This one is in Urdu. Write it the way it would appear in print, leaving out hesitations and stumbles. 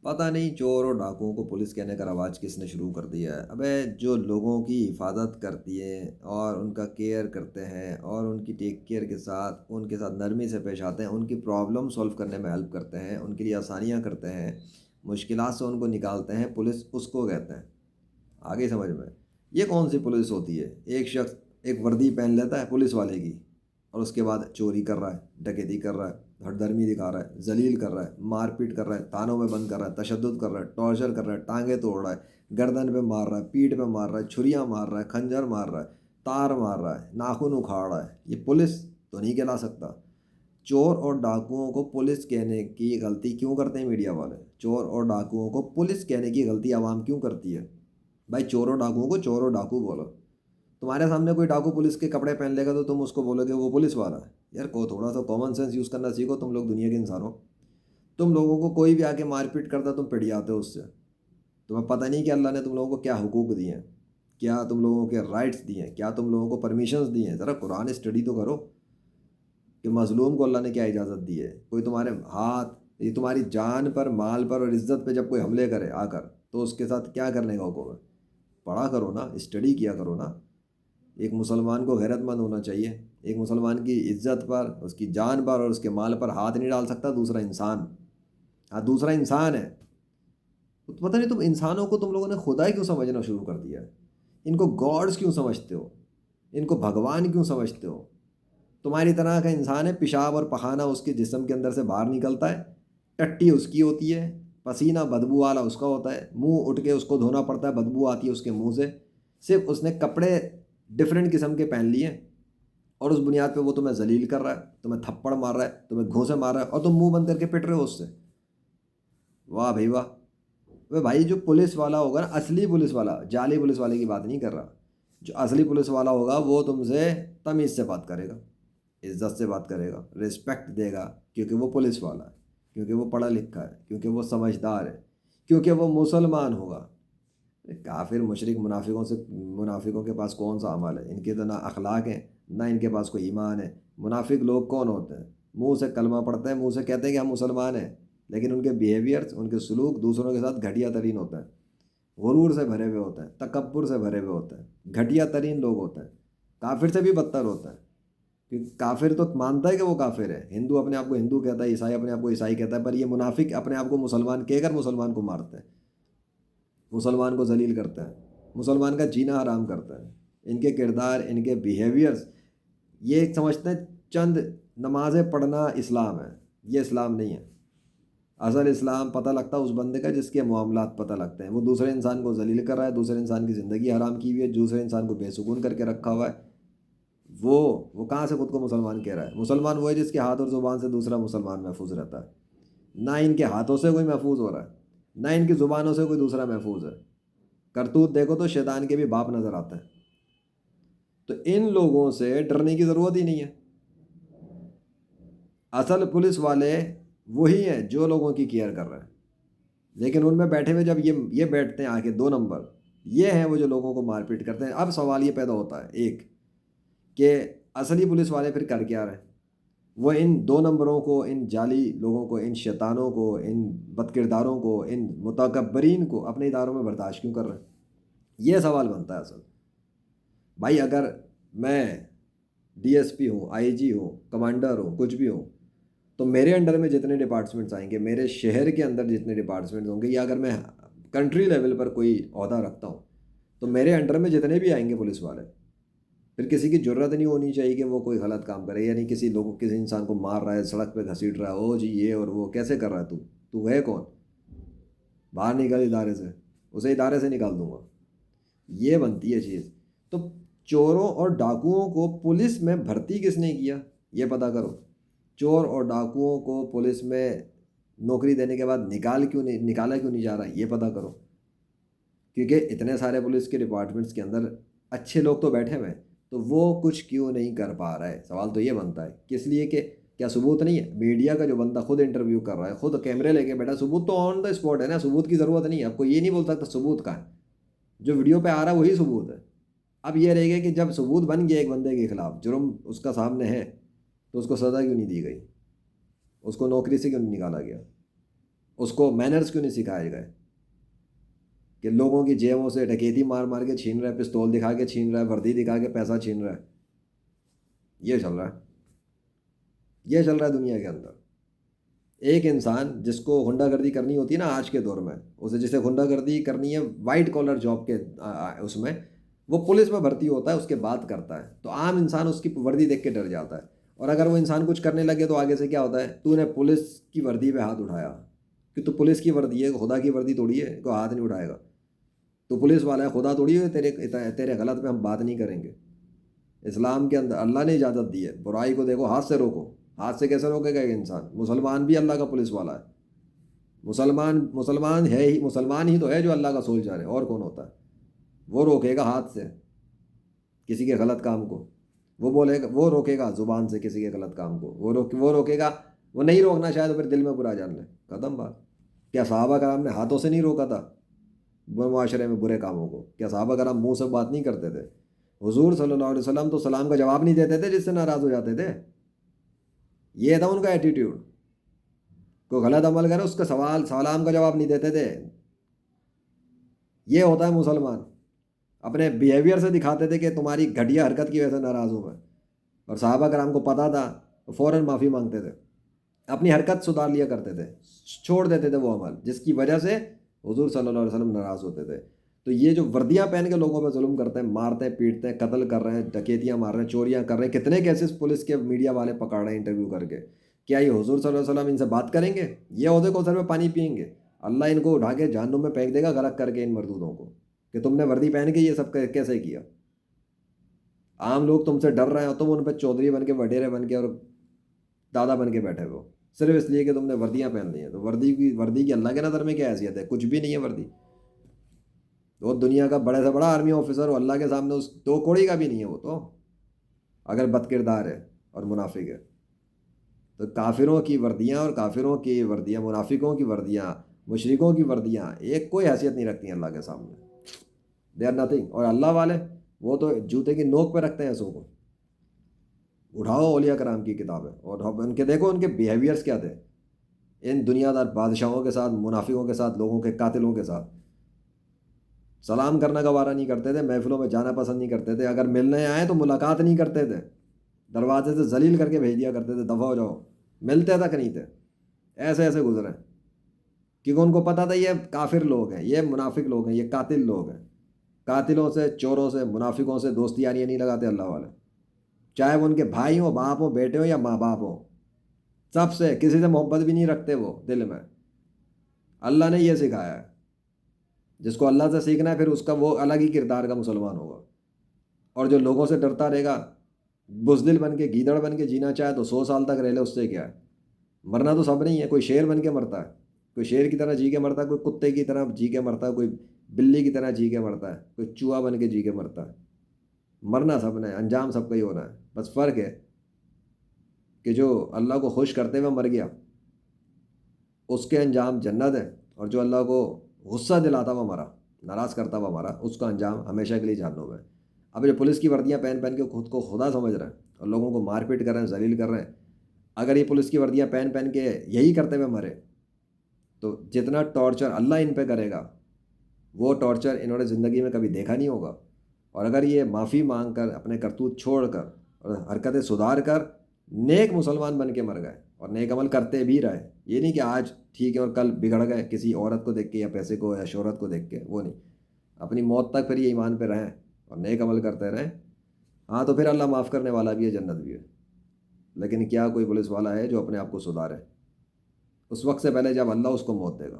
پتہ نہیں چور اور ڈاکوؤں کو پولیس کہنے کا رواج کس نے شروع کر دیا ہے۔ ابے جو لوگوں کی حفاظت کرتی ہیں اور ان کا کیئر کرتے ہیں اور ان کی ٹیک کیئر کے ساتھ ان کے ساتھ نرمی سے پیش آتے ہیں، ان کی پرابلم سولو کرنے میں ہیلپ کرتے ہیں، ان کے لیے آسانیاں کرتے ہیں، مشکلات سے ان کو نکالتے ہیں، پولیس اس کو کہتے ہیں۔ آگے سمجھ میں؟ یہ کون سی پولیس ہوتی ہے؟ ایک شخص ایک وردی پہن لیتا ہے پولیس والے کی، اور اس کے بعد چوری کر رہا ہے، ڈکیتی کر رہا ہے، ہٹ درمی دکھا رہا ہے، ذلیل کر رہا ہے، مار پیٹ کر رہا ہے، تانوں میں بند کر رہا ہے، تشدد کر رہا ہے، ٹارچر کر رہا ہے، ٹانگیں توڑ رہا ہے، گردن پہ مار رہا ہے، پیٹھ پہ مار رہا ہے، چھریاں مار رہا ہے، کھنجر مار رہا ہے، تار مار رہا ہے، ناخن اکھاڑ رہا ہے، یہ پولیس تو نہیں کہلا سکتا۔ چور اور ڈاکوؤں کو پولیس کہنے کی غلطی کیوں کرتے ہیں میڈیا والے؟ چور اور ڈاکوؤں کو پولیس کہنے کی غلطی عوام کیوں کرتی ہے؟ بھائی چور اور ڈاکوؤں کو چور اور ڈاکو بولو۔ تمہارے سامنے کوئی ڈاکو پولیس کے کپڑے پہن لے گا تو تم اس کو بولو گے وہ پولیس والا ہے؟ یار کو تھوڑا سا کامن سینس یوز کرنا سیکھو، تم لوگ دنیا کے انسان ہو۔ تم لوگوں کو کوئی بھی آ کے مار پیٹ کرتا تم پڑ جاتے ہو اس سے۔ تمہیں پتہ نہیں کہ اللہ نے تم لوگوں کو کیا حقوق دیے ہیں، کیا تم لوگوں کے رائٹس دیے ہیں، کیا تم لوگوں کو پرمیشنز دی ہیں؟ ذرا قرآن اسٹڈی تو کرو کہ مظلوم کو اللہ نے کیا اجازت دی ہے۔ کوئی تمہارے ہاتھ، یہ تمہاری جان پر، مال پر اور عزت پہ جب کوئی حملے کرے آ کر، تو اس کے ساتھ کیا کرنے کا حکم ہے؟ پڑھا کرو نا، اسٹڈی کیا کرو نا۔ ایک مسلمان کو غیرت مند ہونا چاہیے۔ ایک مسلمان کی عزت پر، اس کی جان پر اور اس کے مال پر ہاتھ نہیں ڈال سکتا دوسرا انسان۔ ہاں دوسرا انسان ہے۔ تو پتہ نہیں تم انسانوں کو تم لوگوں نے خدا کیوں سمجھنا شروع کر دیا ہے؟ ان کو گاڈز کیوں سمجھتے ہو؟ ان کو بھگوان کیوں سمجھتے ہو؟ تمہاری طرح کا انسان ہے، پیشاب اور پخانہ اس کے جسم کے اندر سے باہر نکلتا ہے، ٹٹی اس کی ہوتی ہے، پسینہ بدبو والا اس کا ہوتا ہے، منہ اٹھ کے اس کو دھونا پڑتا ہے، بدبو آتی ہے اس کے منہ سے۔ صرف اس نے کپڑے ڈفرینٹ قسم کے پہن لیے اور اس بنیاد پہ وہ تمہیں ذلیل کر رہا ہے، تمہیں تھپڑ مار رہا ہے، تمہیں گھوسے مار رہا ہے، اور تم منہ بند کر کے پٹ رہے ہو اس سے۔ واہ بھائی واہ۔ وہ بھائی جو پولیس والا ہوگا نا، اصلی پولیس والا، جعلی پولیس والے کی بات نہیں کر رہا، جو اصلی پولیس والا ہوگا وہ تم سے تمیز سے بات کرے گا، عزت سے بات کرے گا، رسپیکٹ دے گا، کیونکہ وہ پولیس والا ہے، کیونکہ وہ پڑھا لکھا ہے، کیونکہ وہ سمجھدار ہے، کیونکہ وہ مسلمان ہوگا۔ کافر مشرک منافقوں کے پاس کون سا عمل ہے؟ ان کے تو نہ اخلاق ہیں، نہ ان کے پاس کوئی ایمان ہے۔ منافق لوگ کون ہوتے ہیں؟ منہ سے کلمہ پڑھتے ہیں، منہ سے کہتے ہیں کہ ہم مسلمان ہیں، لیکن ان کے بیہیویئرز، ان کے سلوک دوسروں کے ساتھ گھٹیا ترین ہوتا ہے، غرور سے بھرے ہوئے ہوتے ہیں، تکبر سے بھرے ہوئے ہوتے ہیں، گھٹیا ترین لوگ ہوتے ہیں، کافر سے بھی بدتر ہوتا ہے۔ کیونکہ کافر تو مانتا ہے کہ وہ کافر ہے، ہندو اپنے آپ کو ہندو کہتا ہے، عیسائی اپنے آپ کو عیسائی کہتا ہے، پر یہ منافق اپنے آپ کو مسلمان کہہ کر مسلمان کو مارتے ہیں، مسلمان کو ذلیل کرتا ہے، مسلمان کا جینا حرام کرتا ہے۔ ان کے کردار، ان کے بیہیویئرز، یہ سمجھتے ہیں چند نمازیں پڑھنا اسلام ہے۔ یہ اسلام نہیں ہے۔ اصل اسلام پتہ لگتا ہے اس بندے کا جس کے معاملات پتہ لگتے ہیں۔ وہ دوسرے انسان کو ذلیل کر رہا ہے، دوسرے انسان کی زندگی حرام کی ہوئی ہے، دوسرے انسان کو بے سکون کر کے رکھا ہوا ہے۔ وہ کہاں سے خود کو مسلمان کہہ رہا ہے؟ مسلمان وہ ہے جس کے ہاتھ اور زبان سے دوسرا مسلمان محفوظ رہتا ہے۔ نہ ان کے ہاتھوں سے کوئی محفوظ ہو رہا ہے، نہ ان کی زبانوں سے کوئی دوسرا محفوظ ہے۔ کرتوت دیکھو تو شیطان کے بھی باپ نظر آتے ہیں۔ تو ان لوگوں سے ڈرنے کی ضرورت ہی نہیں ہے۔ اصل پولیس والے وہی ہیں جو لوگوں کی کیئر کر رہے ہیں، لیکن ان میں بیٹھے ہوئے جب یہ بیٹھتے ہیں آگے، دو نمبر یہ ہیں وہ جو لوگوں کو مار پیٹ کرتے ہیں۔ اب سوال یہ پیدا ہوتا ہے ایک کہ اصلی پولیس والے پھر کر کیا رہے ہیں؟ وہ ان دو نمبروں کو، ان جعلی لوگوں کو، ان شیطانوں کو، ان بد کرداروں کو، ان متکبرین کو اپنے اداروں میں برداشت کیوں کر رہے ہیں؟ یہ سوال بنتا ہے اصل۔ بھائی اگر میں ڈی ایس پی ہوں، آئی جی ہوں، کمانڈر ہوں، کچھ بھی ہوں، تو میرے انڈر میں جتنے ڈپارٹمنٹس آئیں گے، میرے شہر کے اندر جتنے ڈپارٹمنٹس ہوں گے، یا اگر میں کنٹری لیول پر کوئی عہدہ رکھتا ہوں، تو میرے انڈر میں جتنے بھی آئیں گے پولیس والے، پھر کسی کی جرت نہیں ہونی چاہیے کہ وہ کوئی غلط کام کرے، یعنی کسی انسان کو مار رہا ہے، سڑک پہ گھسیٹ رہا ہے، او جی یہ اور وہ کیسے کر رہا ہے؟ تو ہے کون؟ باہر نکل ادارے سے، اسے ادارے سے نکال دوں گا۔ یہ بنتی ہے چیز۔ تو چوروں اور ڈاکوؤں کو پولیس میں بھرتی کس نے کیا یہ پتہ کرو۔ چور اور ڈاکوؤں کو پولیس میں نوکری دینے کے بعد نکالا کیوں نہیں جا رہا یہ پتہ کرو۔ کیونکہ اتنے سارے پولیس کے ڈپارٹمنٹس کے اندر اچھے لوگ تو بیٹھے ہوئے ہیں، تو وہ کچھ کیوں نہیں کر پا رہا ہے؟ سوال تو یہ بنتا ہے۔ کس لیے کہ کیا ثبوت نہیں ہے؟ میڈیا کا جو بندہ خود انٹرویو کر رہا ہے، خود کیمرے لے کے بیٹھا، ثبوت تو آن دا اسپاٹ ہے نا، ثبوت کی ضرورت نہیں ہے۔ آپ کو یہ نہیں بول سکتا ثبوت کا ہے، جو ویڈیو پہ آ رہا ہے وہی ثبوت ہے۔ اب یہ رہے گا کہ جب ثبوت بن گیا ایک بندے کے خلاف، جرم اس کا سامنے ہے، تو اس کو سزا کیوں نہیں دی گئی؟ اس کو نوکری سے کیوں نہیں نکالا گیا؟ اس کو مینرز کیوں نہیں سکھائے گئے کہ لوگوں کی جیبوں سے ڈکیتی مار مار کے چھین رہا ہے، پستول دکھا کے چھین رہا ہے، وردی دکھا کے پیسہ چھین رہا ہے؟ یہ چل رہا ہے، یہ چل رہا ہے دنیا کے اندر۔ ایک انسان جس کو غنڈہ گردی کرنی ہوتی ہے نا آج کے دور میں، اسے جسے غنڈہ گردی کرنی ہے وائٹ کالر جاب کے اس میں، وہ پولیس میں بھرتی ہوتا ہے، اس کے بات کرتا ہے تو عام انسان اس کی وردی دیکھ کے ڈر جاتا ہے، اور اگر وہ انسان کچھ کرنے لگے تو آگے سے کیا ہوتا ہے، تو نے پولیس کی وردی پہ ہاتھ اٹھایا، کہ تو پولیس کی وردی ہے، خدا کی وردی توڑی ہے، کوئی ہاتھ نہیں اٹھائے گا، تو پولیس والا ہے، خدا توڑی ہے، تیرے غلط پہ ہم بات نہیں کریں گے۔ اسلام کے اندر اللہ نے اجازت دی ہے، برائی کو دیکھو ہاتھ سے روکو، ہاتھ سے کیسے روکے گا ایک انسان؟ مسلمان بھی اللہ کا پولیس والا ہے، مسلمان ہے ہی، مسلمان ہی تو ہے جو اللہ کا سولجر ہے، اور کون ہوتا ہے؟ وہ روکے گا ہاتھ سے کسی کے غلط کام کو، وہ بولے گا، وہ روکے گا زبان سے کسی کے غلط کام کو، وہ روکے گا، وہ نہیں روکنا شاید پھر دل میں برا جان لے، ختم بات۔ کیا صحابہ کرام نے ہاتھوں سے نہیں روکا تھا وہ معاشرے میں برے کاموں کو؟ کیا صحابہ کرام منہ سے بات نہیں کرتے تھے؟ حضور صلی اللہ علیہ وسلم تو سلام کا جواب نہیں دیتے تھے جس سے ناراض ہو جاتے تھے، یہ تھا ان کا ایٹیٹیوڈ۔ کوئی غلط عمل کرے اس کا سلام کا جواب نہیں دیتے تھے۔ یہ ہوتا ہے مسلمان، اپنے بیہیویئر سے دکھاتے تھے کہ تمہاری گھٹیا حرکت کی وجہ سے ناراض ہوں میں، اور صحابہ کرام کو پتہ تھا، فوراً معافی مانگتے تھے، اپنی حرکت سدھار لیا کرتے تھے، چھوڑ دیتے تھے وہ عمل جس کی وجہ سے حضور صلی اللہ علیہ وسلم ناراض ہوتے تھے۔ تو یہ جو وردیاں پہن کے لوگوں پہ ظلم کرتے ہیں، مارتے ہیں، پیٹتے ہیں، قتل کر رہے ہیں، ڈکیتیاں مار رہے ہیں، چوریاں کر رہے ہیں، کتنے کیسز پولیس کے میڈیا والے پکڑ رہے ہیں انٹرویو کر کے، کیا یہ حضور صلی اللہ علیہ وسلم ان سے بات کریں گے؟ یہ عہدے کو سر میں پانی پئیں گے؟ اللہ ان کو اٹھا کے جہنم میں پھینک دے گا غرق کر کے ان مردودوں کو، کہ تم نے وردی پہن کے یہ سب کیسے کیا؟ عام لوگ تم سے ڈر رہے ہیں اور تم ان پہ چودھری بن کے، وڈیرے بن کے اور دادا بن کے بیٹھے ہو، صرف اس لیے کہ تم نے وردیاں پہن لی ہیں۔ تو وردی کی اللہ کے نظر میں کیا حیثیت ہے؟ کچھ بھی نہیں ہے وردی۔ وہ دنیا کا بڑے سے بڑا آرمی آفیسر ہو، اللہ کے سامنے اس دو کوڑی کا بھی نہیں ہے وہ تو، اگر بد کردار ہے اور منافق ہے۔ تو کافروں کی وردیاں اور کافروں کی وردیاں، منافقوں کی وردیاں، مشرکوں کی وردیاں ایک کوئی حیثیت نہیں رکھتی ہیں اللہ کے سامنے، دے آر نتھنگ۔ اور اللہ والے وہ تو جوتے کی نوک پہ رکھتے ہیں ایسوں کو۔ اٹھاؤ اولیاء کرام کی کتابیں اور ان کے دیکھو ان کے بیہیویئرس کیا تھے ان دنیا دار بادشاہوں کے ساتھ، منافقوں کے ساتھ، لوگوں کے قاتلوں کے ساتھ۔ سلام کرنا کا وارہ نہیں کرتے تھے، محفلوں میں جانا پسند نہیں کرتے تھے، اگر ملنے آئیں تو ملاقات نہیں کرتے تھے، دروازے سے ذلیل کر کے بھیج دیا کرتے تھے، دفع ہو جاؤ، ملتے تک نہیں تھے، ایسے ایسے گزرے، کیونکہ ان کو پتہ تھا یہ کافر لوگ ہیں، یہ منافق لوگ ہیں، یہ قاتل لوگ ہیں۔ قاتلوں سے، چوروں سے، منافقوں سے دوستی یاریاں نہیں لگاتے اللہ والے، چاہے وہ ان کے بھائی ہوں، باپ ہوں، بیٹے ہوں یا ماں باپ ہوں، سب سے، کسی سے محبت بھی نہیں رکھتے وہ دل میں۔ اللہ نے یہ سکھایا ہے، جس کو اللہ سے سیکھنا ہے پھر اس کا وہ الگ ہی کردار کا مسلمان ہوگا، اور جو لوگوں سے ڈرتا رہے گا، بزدل بن کے، گیدڑ بن کے جینا چاہے تو 100 سال تک رہ لے، اس سے کیا ہے؟ مرنا تو سب نہیں ہے، کوئی شیر بن کے مرتا ہے، کوئی شیر کی طرح جی کے مرتا ہے، کوئی کتے کی طرح جی کے مرتا ہے، کوئی بلی کی طرح جی کے مرتا ہے، کوئی چوہا بن کے جی کے مرتا ہے۔ مرنا سب نے، انجام سب کا ہی ہونا ہے، بس فرق ہے کہ جو اللہ کو خوش کرتے ہوئے مر گیا اس کے انجام جنت ہے، اور جو اللہ کو غصہ دلاتا ہوا مرا، ناراض کرتا ہوا مرا، اس کا انجام ہمیشہ کے لیے جہنم ہے۔ اب جو پولیس کی وردیاں پہن پہن کے خود کو خدا سمجھ رہے ہیں اور لوگوں کو مار پیٹ کر رہے ہیں، ذلیل کر رہے ہیں، اگر یہ پولیس کی وردیاں پہن پہن کے یہی کرتے ہوئے مرے تو جتنا ٹارچر اللہ ان پہ کرے گا وہ ٹارچر انہوں نے زندگی میں کبھی دیکھا نہیں ہوگا۔ اور اگر یہ معافی مانگ کر، اپنے کرتوت چھوڑ کر اور حرکتیں سدھار کر نیک مسلمان بن کے مر گئے اور نیک عمل کرتے بھی رہے، یہ نہیں کہ آج ٹھیک ہے اور کل بگڑ گئے کسی عورت کو دیکھ کے یا پیسے کو یا شہرت کو دیکھ کے، وہ نہیں، اپنی موت تک پھر یہ ایمان پہ رہیں اور نیک عمل کرتے رہیں، ہاں تو پھر اللہ معاف کرنے والا بھی ہے، جنت بھی ہے۔ لیکن کیا کوئی پولیس والا ہے جو اپنے آپ کو سدھارے؟ اس وقت سے پہلے جب اللہ اس کو موت دے گا۔